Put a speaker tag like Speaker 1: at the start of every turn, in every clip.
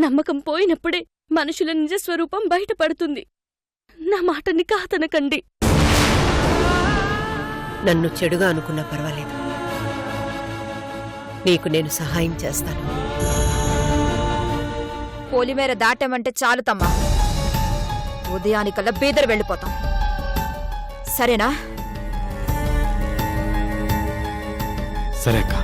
Speaker 1: నమ్మకం పోయినప్పుడే మనుషుల నిజస్వరూపం బయటపడుతుంది. నా మాటని కాదనకండి.
Speaker 2: నన్ను చెడుగా అనుకున్నా పర్వాలేదు, నీకు నేను సహాయం చేస్తాను.
Speaker 3: పొలిమేర దాటామంటే చాలు తమ్మా, ఉదయానికల్లా బీదర్ వెళ్ళిపోతాం. సరేనా?
Speaker 4: సరే అక్క.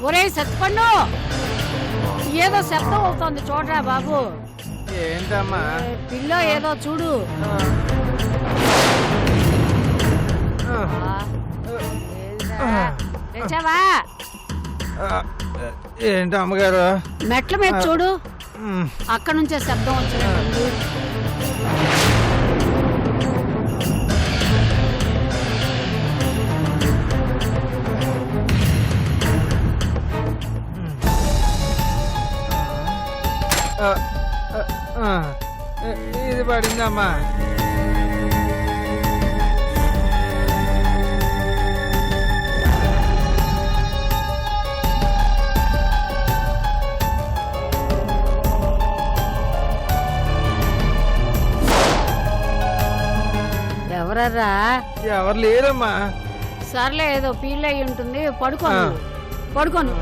Speaker 5: ఒరే సత్పండు, ఏదో శబ్దం అవుతోంది చూడరా బాబు.
Speaker 6: ఏంటమ్మా?
Speaker 5: పిల్ల ఏదో చూడు. తెచ్చావా?
Speaker 6: ఏంటి అమ్మగారు?
Speaker 5: మెట్ల మీద చూడు, అక్కడ నుంచే శబ్దం వచ్చినట్టుంది.
Speaker 6: ఇది పడిందమ్మా.
Speaker 5: ఎవరరా?
Speaker 6: ఎవరు లేరమ్మా.
Speaker 5: సర్లే, ఏదో పీల్ అయి ఉంటుంది. పడుకోను పడుకోను.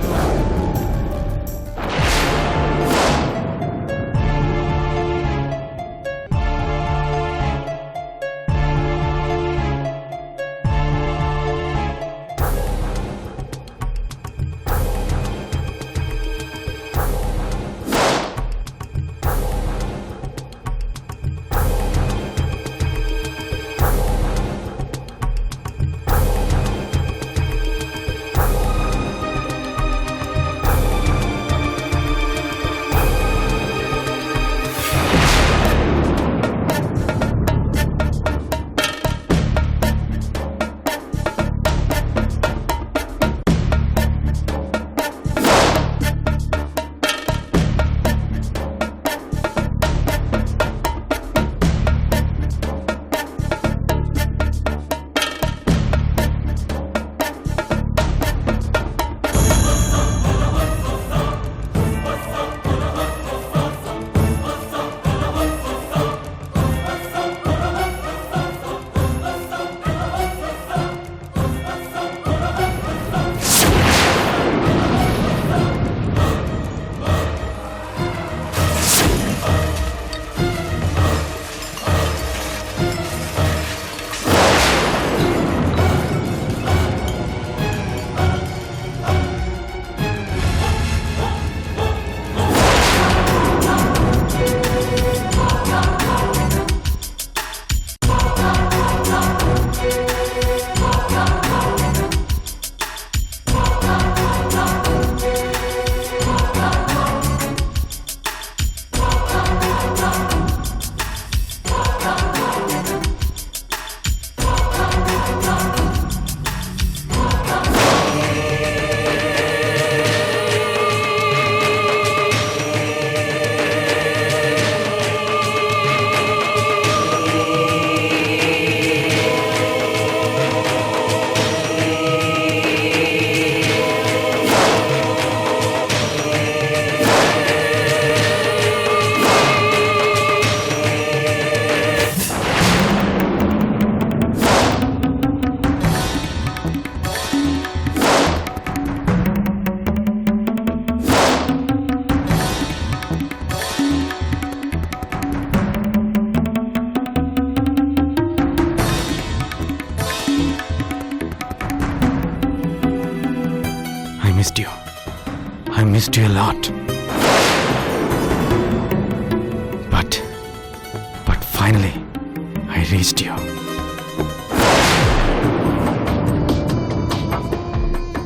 Speaker 4: I missed you a lot. But finally, I reached you.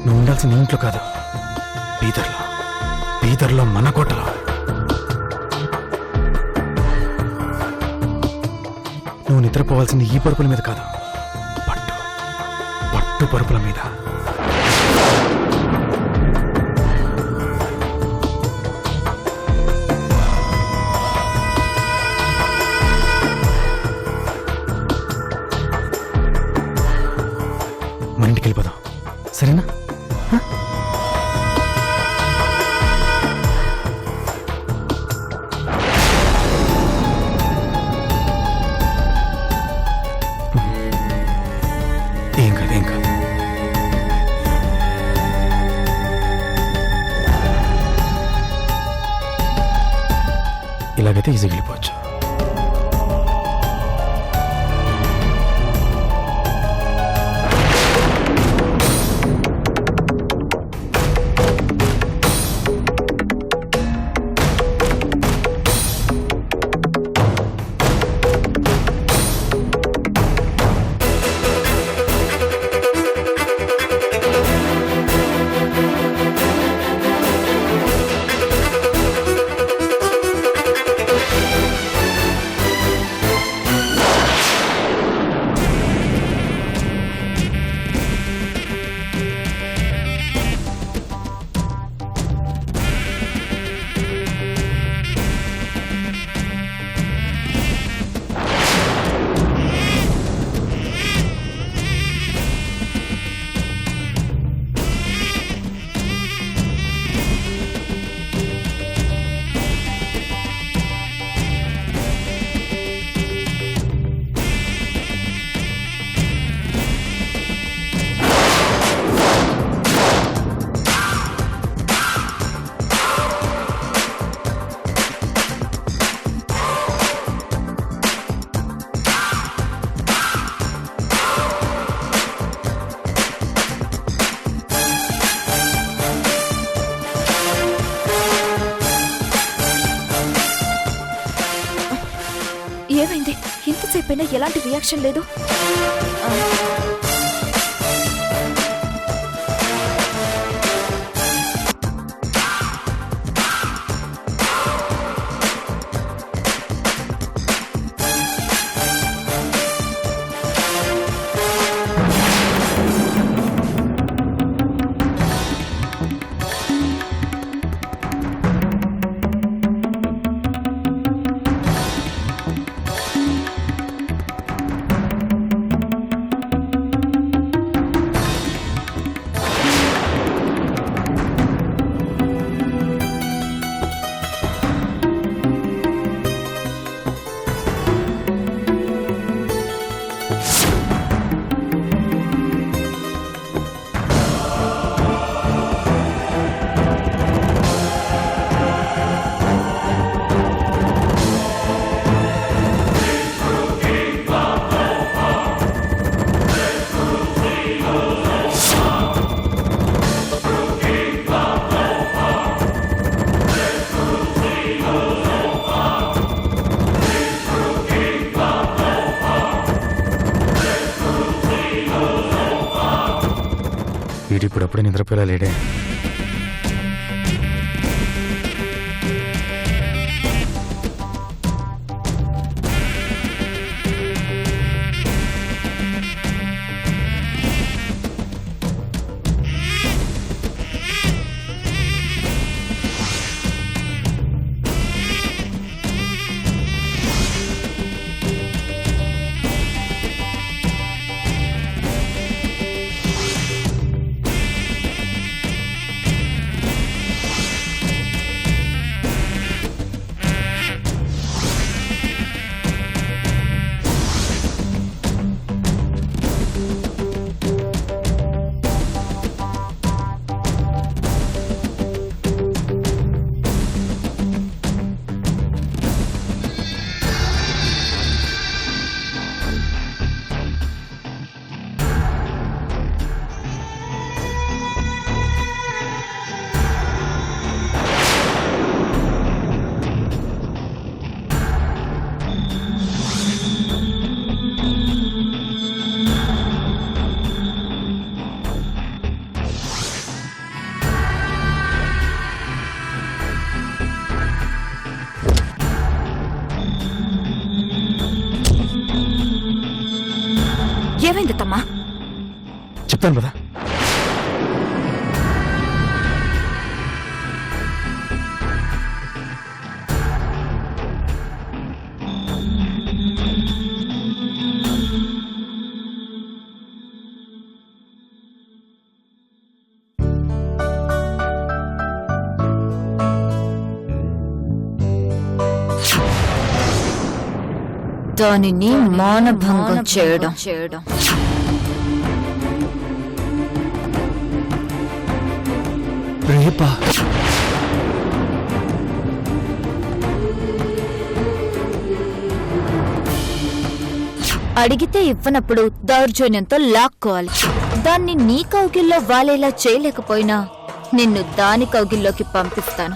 Speaker 4: నువ్వు ఉండాల్సిన ఇంట్లో కాదు, బీదర్లో మన కోటలో. నువ్వు నిద్రపోవాల్సింది ఈ పరుపుల మీద కాదు, పట్టు పరుపుల మీద. మన ఇంటికి వెళ్ళిపోదాం, సరేనా? ఏం కాదు. ఇలాగైతే ఈజీగా వెళ్ళిపోవచ్చు.
Speaker 3: ఏమైంది? ఇంతసేపైనా ఎలాంటి రియాక్షన్ లేదు. వీడిప్పుడప్పుడే నిద్రపోయేలా లేడే. ఏమైంది తమ్మా?
Speaker 4: చెప్తాను పదా.
Speaker 3: దానిని మానభంగం చేయడం.
Speaker 4: రేపా?
Speaker 3: అడిగితే ఇవ్వనప్పుడు దౌర్జన్యంతో లాక్కోవాలి. దాన్ని నీ కౌగిల్లో వాలేలా చేయలేకపోయినా నిన్ను దాని కౌగిల్లోకి పంపిస్తాను.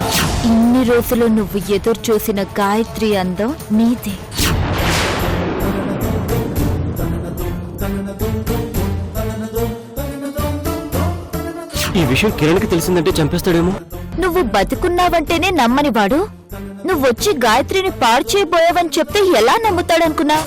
Speaker 3: ఇన్ని రోజులు నువ్వు ఎదురు చూసిన గాయత్రి అందం నీదే.
Speaker 7: ఈ విషయం కిరణ్కి తెలిసిందంటే చంపేస్తాడేమో.
Speaker 3: నువ్వు బతుకున్నావంటేనే నమ్మని వాడు నువ్వొచ్చి గాయత్రిని పాడు చేయబోయావని చెప్తే ఎలా నమ్ముతాడనుకున్నా?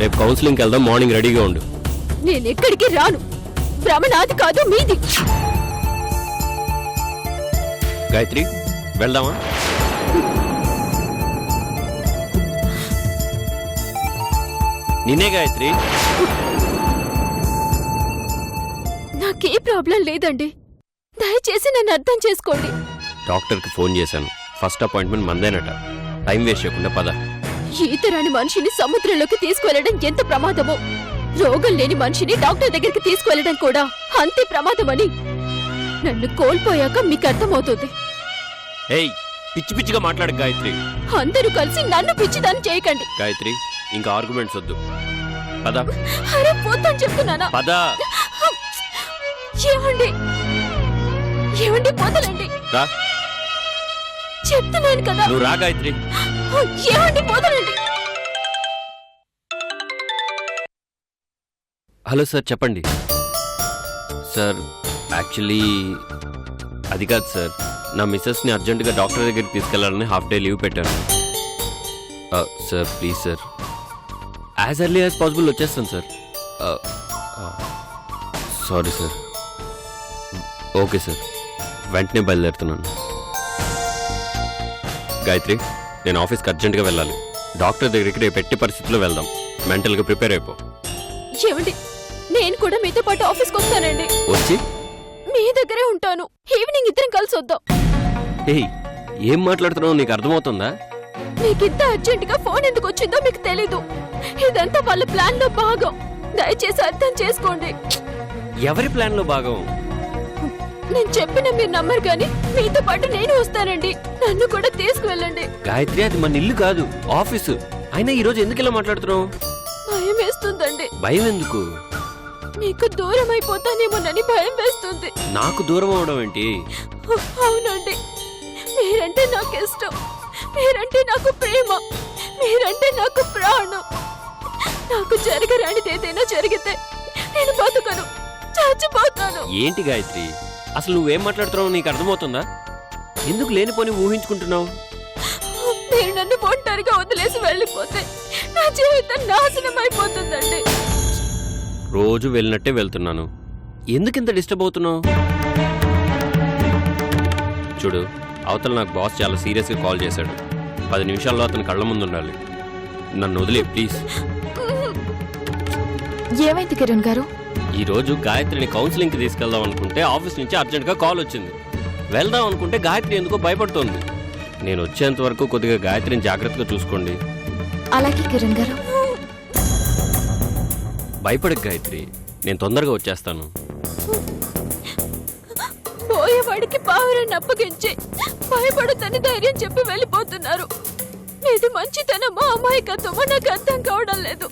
Speaker 7: రేపు కౌన్సిలింగ్కి వెళ్దాం, మార్నింగ్ రెడీగా ఉండు.
Speaker 1: నేనెక్కడికి రాను. భ్రమ నాది కాదు, మీది.
Speaker 7: గాయత్రి వెళ్దామా? నిన్నే గాయత్రి.
Speaker 1: నాకే ప్రాబ్లం లేదండి. దయచేసి నన్ను అర్థం చేసుకోండి.
Speaker 7: డాక్టర్కి ఫోన్ చేశాను. ఫస్ట్ అపాయింట్మెంట్ మందేనట. టైం వేస్ట్ చేయకుండా పద.
Speaker 1: ఈతరాని మనిషిని సముద్రంలోకి తీసుకువెళ్లడం ఎంత ప్రమాదమో, రోగం లేని మనిషిని డాక్టర్ దగ్గరికి తీసుకువెళ్లడం కూడా అంతే ప్రమాదమని నన్ను కోల్పోయాక మీకు అర్థమవుతుంది.
Speaker 7: ఏయ్, పిచ్చి పిచ్చిగా మాట్లాడు గాయత్రి.
Speaker 1: అందరూ కలిసి నన్ను పిచ్చిదాన్ని చేయకండి.
Speaker 7: గాయత్రి, ఇంకా ఆర్గ్యుమెంట్స్ వద్దు. పద.
Speaker 1: అరే పోతాను చెప్తున్నానా?
Speaker 7: పద.
Speaker 1: ఏమండి ఏమండి పోతలండి.
Speaker 7: రా.
Speaker 1: చెప్తున్నాను కదా.
Speaker 7: నువ్వు రా గాయత్రి.
Speaker 1: ఏమండి పోతలండి.
Speaker 7: హలో సార్, చెప్పండి. సార్ యాక్చువల్లీ అది కాదు సార్, నా మిస్సెస్ని అర్జెంటుగా డాక్టర్ దగ్గరికి తీసుకెళ్లాలని హాఫ్ డే లీవ్ పెట్టాను. Sir please sir, as early as possible వచ్చేస్తాను sir. Sorry sir. Okay sir, వెంటనే బయలుదేరుతున్నాను. గాయత్రి, నేను ఆఫీస్కి అర్జెంటుగా వెళ్ళాలి. డాక్టర్ దగ్గరికి రేపు ఎట్టి పరిస్థితుల్లో వెళ్దాం. మెంటల్గా ప్రిపేర్ అయిపో.
Speaker 1: ఏమండి, నేను కూడా మీతో పాటు ఆఫీస్కి వస్తానండి.
Speaker 7: వచ్చి
Speaker 1: మీ దగ్గరే ఉంటాను. ఈవినింగ్ ఇద్దరం కలిసి వద్దాం.
Speaker 7: ఏయ్, ఏం మాట్లాడుతున్నావు? నీకు అర్థమవుతుందా?
Speaker 1: మీకింత అర్జెంటుగా ఫోన్ ఎందుకు వచ్చిందో మీకు తెలీదు. ఇదంతా వాళ్ళ ప్లాన్ లో భాగం. దయచేసి అర్థం చేసుకోండి.
Speaker 7: ఎవరి ప్లాన్ లో భాగం?
Speaker 1: నేను చెప్పిన మీరు నమ్మరు కానీ మీతో పాటు నేను వస్తానండి. నన్ను కూడా తీసుకువెళ్ళండి.
Speaker 7: గాయత్రి, అది మన ఇల్లు కాదు, ఆఫీసు. అయినా ఈ రోజు ఎందుకు ఇలా మాట్లాడుతున్నావు?
Speaker 1: భయం వేస్తుందండి.
Speaker 7: భయం ఎందుకు?
Speaker 1: మీకు దూరం అయిపోతానేమోనని భయం వేస్తుంది.
Speaker 7: నాకు దూరం అవడం ఏంటి?
Speaker 1: అవునండి, మీరంటే నాకు ఇష్టం. మీరంటే నాకు ప్రేమ. మీరంటే నాకు ప్రాణం. నాకు జరగరానిదేదైనా జరిగితే నేను బతుకను, చచ్చిపోతాను.
Speaker 7: ఏంటి గాయత్రి, అసలు నువ్వేం మాట్లాడుతున్నావు? నీకు అర్థమవుతుందా? ఎందుకు లేనిపోని ఊహించుకుంటున్నావు?
Speaker 1: మీరు నన్ను ఒంటరిగా వదిలేసి వెళ్ళిపోతే నా జీవితం నాశనం అయిపోతుందండి.
Speaker 7: రోజు వెళ్ళినట్టే వెళ్తున్నాను. ఎందుకు ఇంత డిస్టర్బ్ అవుతున్నావు? చూడు, అవతల నాకు బాస్ చాలా సీరియస్గా కాల్ చేశాడు. 10 నిమిషాల్లో అతని కళ్ళ ముందు ఉండాలి. నన్ను వదిలే ప్లీజ్.
Speaker 3: ఏమైంది కిరణ్ గారు?
Speaker 7: ఈ రోజు గాయత్రిని కౌన్సిలింగ్కి తీసుకెళ్దాం అనుకుంటే ఆఫీస్ నుంచి అర్జెంట్గా కాల్ వచ్చింది. వెళ్దాం అనుకుంటే గాయత్రి ఎందుకో భయపడుతోంది. నేను వచ్చేంత వరకు కొద్దిగా గాయత్రిని జాగ్రత్తగా చూసుకోండి.
Speaker 3: అలాగే కిరణ్ గారు.
Speaker 7: భయపడకు గాయత్రి, నేను తొందరగా వచ్చేస్తాను.
Speaker 1: పోయేవాడికి పావురాన్ని అప్పగించి భయపడుతని ధైర్యం చెప్పి వెళ్ళిపోతున్నారు. ఇది మంచితనమో అమాయకత్వమో నాకు అర్థం కావడం లేదు.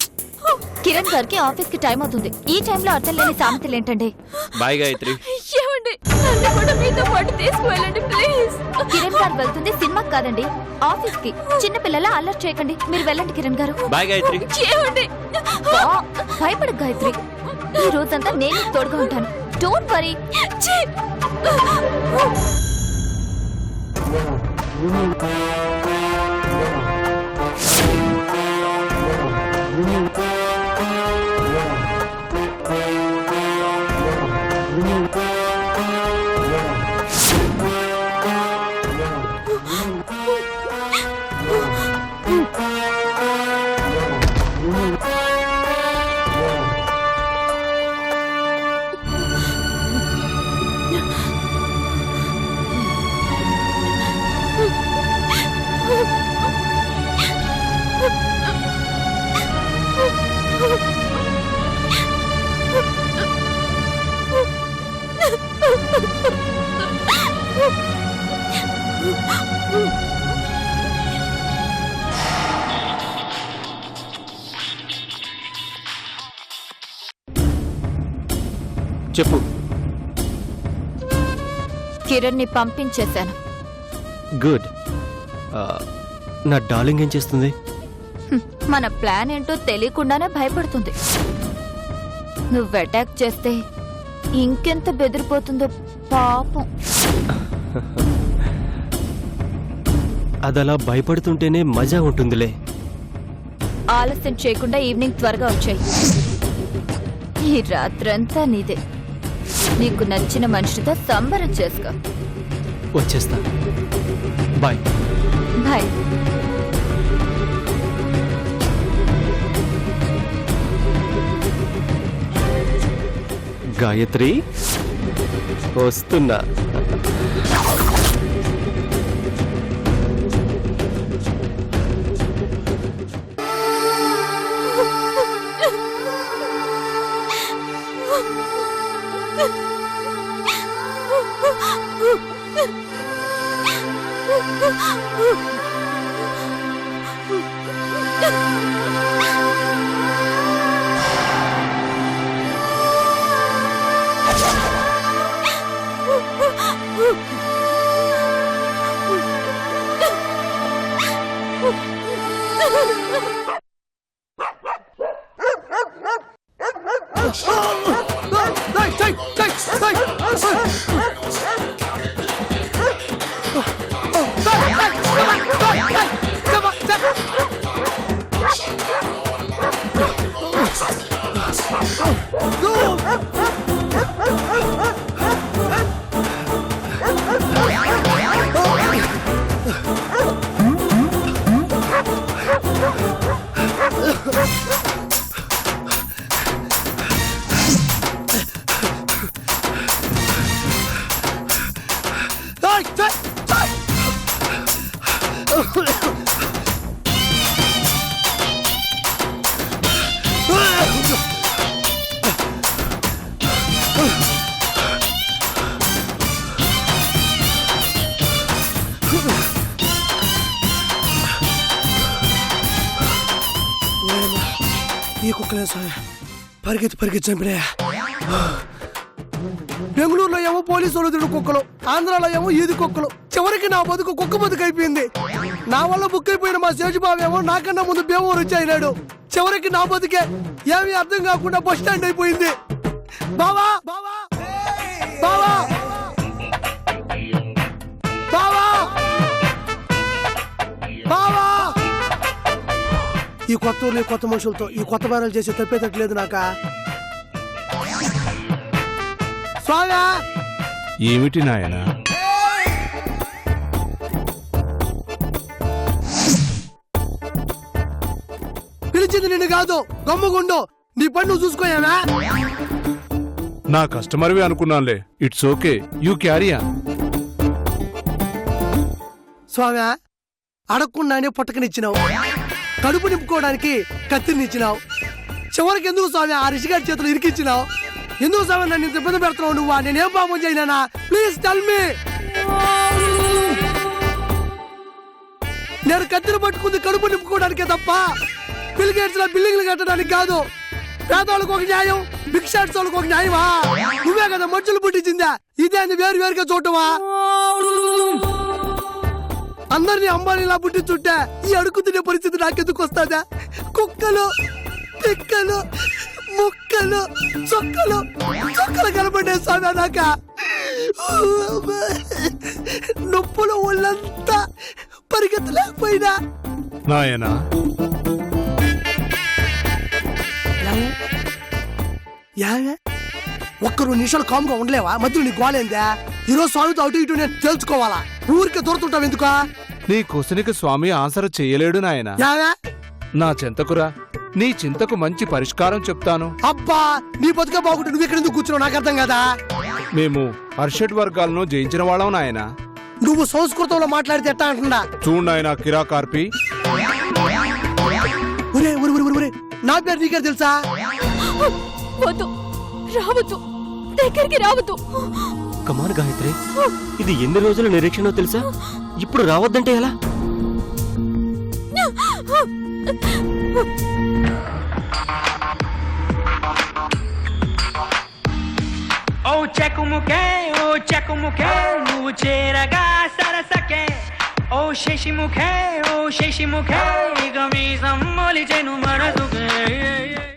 Speaker 3: కిరణ్ గారికి ఆఫీస్ కి టైం అవుతుంది. ఈ టైంలో అర్థం లేని సామెతలు ఏంటండి?
Speaker 7: బాయ్ గాయత్రి.
Speaker 1: ఏమండి, నన్ను కూడా మీతో పాటు తీసుకువెళ్ళండి ప్లీజ్.
Speaker 3: కిరణ్ గారు వెళ్తుంది సినిమాకి కాదండి, ఆఫీస్ కి. చిన్న పిల్లల అల్లరి చేయకండి. మీరు వెళ్ళండి కిరణ్ గారు.
Speaker 7: బాయ్ గాయత్రి.
Speaker 1: ఏమండి,
Speaker 3: భయపడకు గాయత్రి, ఈ రోజంతా నేను తోడుగా ఉంటాను. Don't worry.
Speaker 4: చెప్పు.
Speaker 3: కిరణ్ ని పంపించేశాను.
Speaker 4: గుడ్. నా డార్లింగ్ ఏం చేస్తుంది?
Speaker 3: మన ప్లాన్ ఏంటో తెలియకుండానే భయపడుతుంది. నువ్వు అటాక్ చేస్తే ఇంకెంత బెదిరిపోతుందో పాపం.
Speaker 4: అదలా భయపడుతుంటేనే మజా ఉంటుందిలే.
Speaker 3: ఆలస్యం చేయకుండా ఈవినింగ్ త్వరగా వచ్చాయి. ఈ రాత్రంతా నీదే. నీకు నచ్చిన మనిషితో సంబరం చేసుకో.
Speaker 4: వచ్చేస్తా. బాయ్.
Speaker 3: బాయ్.
Speaker 4: గాయత్రి వస్తున్నా.
Speaker 8: ఈ కుక్కలే స్వామి పరిగెత్తి చంపినాయా. బెంగళూరులో ఏమో పోలీసు వాళ్ళు తిడు కుక్కలు, ఆంధ్రాలో ఏమో ఈది కుక్కలు. చివరికి నా బతుకు కుక్క బతుకు అయిపోయింది. నా వల్ల బుక్ అయిపోయిన మా శేషుబాబు ఏమో నాకన్నా ముందు బేమూరు వచ్చి అయినాడు. చివరికి నా బతుకే ఏమీ అర్థం కాకుండా బస్ స్టాండ్ అయిపోయింది. బావా బావా బావా బావా బావా. ఈ కొత్త ఊర్లో కొత్త మనుషులతో ఈ కొత్త బేరాలు చేసి తప్పేటట్లేదు నాక. స్వామి
Speaker 9: ఏమిటి నాయన?
Speaker 8: పిలిచింది నిన్ను కాదు, గమ్ముగుండు. నీ పని నువ్వు చూసుకోయావా?
Speaker 9: నా కస్టమర్వి అనుకున్నానులే. It's okay, you carry on.
Speaker 8: స్వామి అడగకుండానే పుట్టకనిచ్చినావు, కడుపు నింపుకోవడానికి కత్తినిచ్చినావు. చివరికి ఎందుకు స్వామి ఆ రిషిగారి చేతులు ఇరికిచ్చినావు? ఎందుకు స్వామి నన్ను ఇంత ఇబ్బంది పెడుతున్నావు? నువ్వా నేనేం పాపం చేయనా? Please tell me. నేను కత్తిని పట్టుకుంది కడుపు నింపుకోవడానికే తప్ప బిల్గేట్స్ లో బిల్డింగ్లు కట్టడానికి కాదు. పేదవాళ్ళకు ఒక న్యాయం, భిక్షాట్స్ వాళ్ళకు ఒక న్యాయమా? నువ్వే కదా మనుషులు పుట్టించిందా? ఇదే అని వేరు వేరుగా చూడటమా? అందరినీ అంబానీలా పుట్టించుంటే ఈ అడుగు తినే పరిస్థితి నాకెందుకు వస్తుందా? కుక్కలు, పిక్కలు, ముక్కలు, చొక్కలు కనబడే స్వామి నాక. నొప్పులు ఒళ్ళంతా పరిగెత్తలేకపోయినా.
Speaker 9: నాయనా
Speaker 8: ఒక్క 2 నిమిషాలు కామ్గా ఉండలేవా? మధ్యలో నీ గోలేందా? ఈరోజు స్వామితో అటు ఇటు నేను తెలుసుకోవాలా? ఊరికే దొరుకుతుంటావు ఎందుకు?
Speaker 9: నీ క్వశ్చన్కి స్వామి ఆన్సర్ చెయ్యలేడు నాయన. నా చింతకురా, నీ చింతకు మంచి పరిష్కారం చెప్తాను.
Speaker 8: అబ్బా నీ బతుక బాగుంటే నువ్వు ఇక్కడ ఎందుకు కూర్చున్నావు నాకు అర్థం కదా.
Speaker 9: మేము అర్షడ్ వర్గాలను జయించిన వాళ్ళం నాయన.
Speaker 8: నువ్వు సంస్కృతంలో మాట్లాడితే ఎట్టా అంటున్నా?
Speaker 9: చూడు నాయన కిరాకార్పి.
Speaker 8: నా పేరు నీకే తెలుసా?
Speaker 1: వద్దు, రావద్దు, దగ్గరికి రావద్దు.
Speaker 4: కమాన్ గాయత్రి, ఇది ఎన్ని రోజుల నిరీక్షణో తెలుసా? ఇప్పుడు రావద్దంటే ఎలా?
Speaker 10: ఓ చెక్కుముకే నువ్వు చేరగా సరసకే ఓ శశిముఖే ఇక మీ సమ్మొలిచెను మనసుకే